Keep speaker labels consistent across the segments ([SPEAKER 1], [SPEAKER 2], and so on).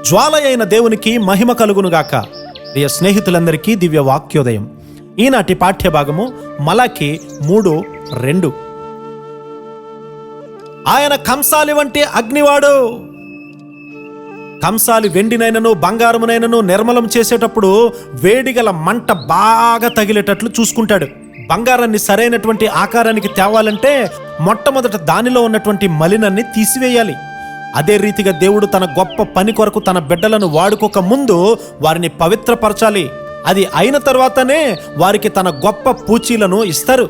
[SPEAKER 1] జ్వాల అయిన దేవునికి మహిమ కలుగునుగాక. ప్రియ స్నేహితులందరికీ దివ్య వాక్యోదయం. ఈనాటి పాఠ్యభాగము మలాకి 3:2. ఆయన కంసాలి వంటి అగ్నివాడు. కంసాలి వెండినైనను బంగారమునైనను నిర్మలం చేసేటప్పుడు వేడిగల మంట బాగా తగిలేటట్లు చూసుకుంటాడు. బంగారాన్ని సరైనటువంటి ఆకారానికి తేవాలంటే మొట్టమొదట దానిలో ఉన్నటువంటి మలినాన్ని తీసివేయాలి. అదే రీతిగా దేవుడు తన గొప్ప పని కొరకు తన బిడ్డలను వాడుకోక ముందు వారిని పవిత్రపరచాలి. అది అయిన తర్వాతనే వారికి తన గొప్ప పూచీలను ఇస్తారు.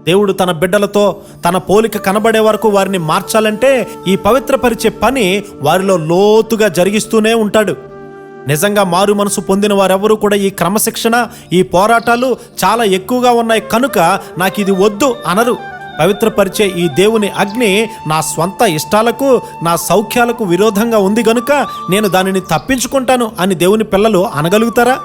[SPEAKER 1] దేవుడు తన బిడ్డలతో తన పోలిక కనబడే వరకు వారిని మార్చాలంటే ఈ పవిత్రపరిచే పని వారిలో లోతుగా జరిగిస్తూనే ఉంటాడు. నిజంగా మారు మనసు పొందిన వారెవరూ కూడా ఈ క్రమశిక్షణ, ఈ పోరాటాలు చాలా ఎక్కువగా ఉన్నాయి కనుక నాకు ఇది వద్దు అనరు. పవిత్రపరిచే ఈ దేవుని అగ్ని నా స్వంత ఇష్టాలకు, నా సౌఖ్యాలకు విరోధంగా ఉంది గనుక నేను దానిని తప్పించుకుంటాను అని దేవుని పిల్లలు అనగలుగుతారా?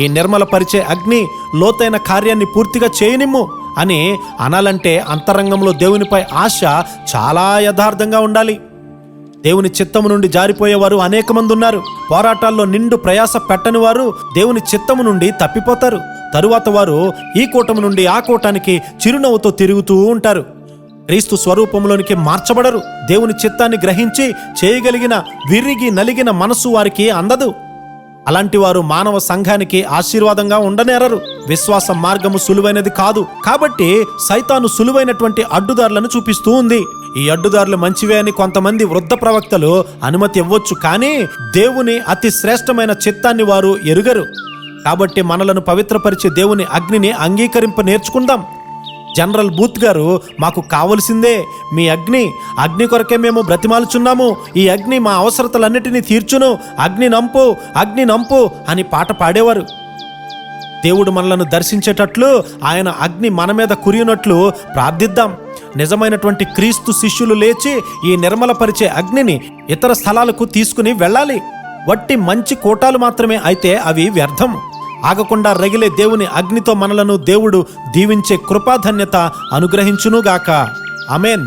[SPEAKER 1] ఈ నిర్మలపరిచే అగ్ని లోతైన కార్యాన్ని పూర్తిగా చేయనిమ్ము అని అనాలంటే అంతరంగంలో దేవునిపై ఆశ చాలా యథార్థంగా ఉండాలి. దేవుని చిత్తము నుండి జారిపోయేవారు అనేక మంది ఉన్నారు. పోరాటాల్లో నిండు ప్రయాస పెట్టని వారు దేవుని చిత్తము నుండి తప్పిపోతారు. తరువాత వారు ఈ కూటమి నుండి ఆ కూటానికి చిరునవ్వుతో తిరుగుతూ ఉంటారు. క్రీస్తు స్వరూపంలోనికి మార్చబడరు. దేవుని చిత్తాన్ని గ్రహించి చేయగలిగిన విరిగి నలిగిన మనస్సు వారికి అందదు. అలాంటి వారు మానవ సంఘానికి ఆశీర్వాదంగా ఉండనేరరు. విశ్వాస మార్గము సులువైనది కాదు. కాబట్టి సైతాను సులువైనటువంటి అడ్డుదారులను చూపిస్తూ ఉంది. ఈ అడ్డుదారులు మంచివే అని కొంతమంది వృద్ధ ప్రవక్తలు అనుమతి ఇవ్వచ్చు, కానీ దేవుని అతి శ్రేష్టమైన చిత్తాన్ని వారు ఎరుగరు. కాబట్టి మనలను పవిత్రపరిచే దేవుని అగ్నిని అంగీకరింప నేర్చుకుందాం. జనరల్ బూత్ గారు, మాకు కావలసిందే మీ అగ్ని కొరకే మేము బ్రతిమాలుచున్నాము. ఈ అగ్ని మా అవసరతలన్నిటినీ తీర్చును, అగ్ని నంపు అని పాట పాడేవారు. దేవుడు మనలను దర్శించేటట్లు ఆయన అగ్ని మన మీద కురియునట్లు ప్రార్థిద్దాం. నిజమైనటువంటి క్రీస్తు శిష్యులు లేచి ఈ నిర్మలపరిచే అగ్నిని ఇతర స్థలాలకు తీసుకుని వెళ్ళాలి. వట్టి మంచి కోటాలు మాత్రమే అయితే అవి వ్యర్థం. ఆగకుండా రగిలే దేవుని అగ్నితో మనలను దేవుడు దీవించే కృపాధన్యత అనుగ్రహించునుగాక. ఆమేన్.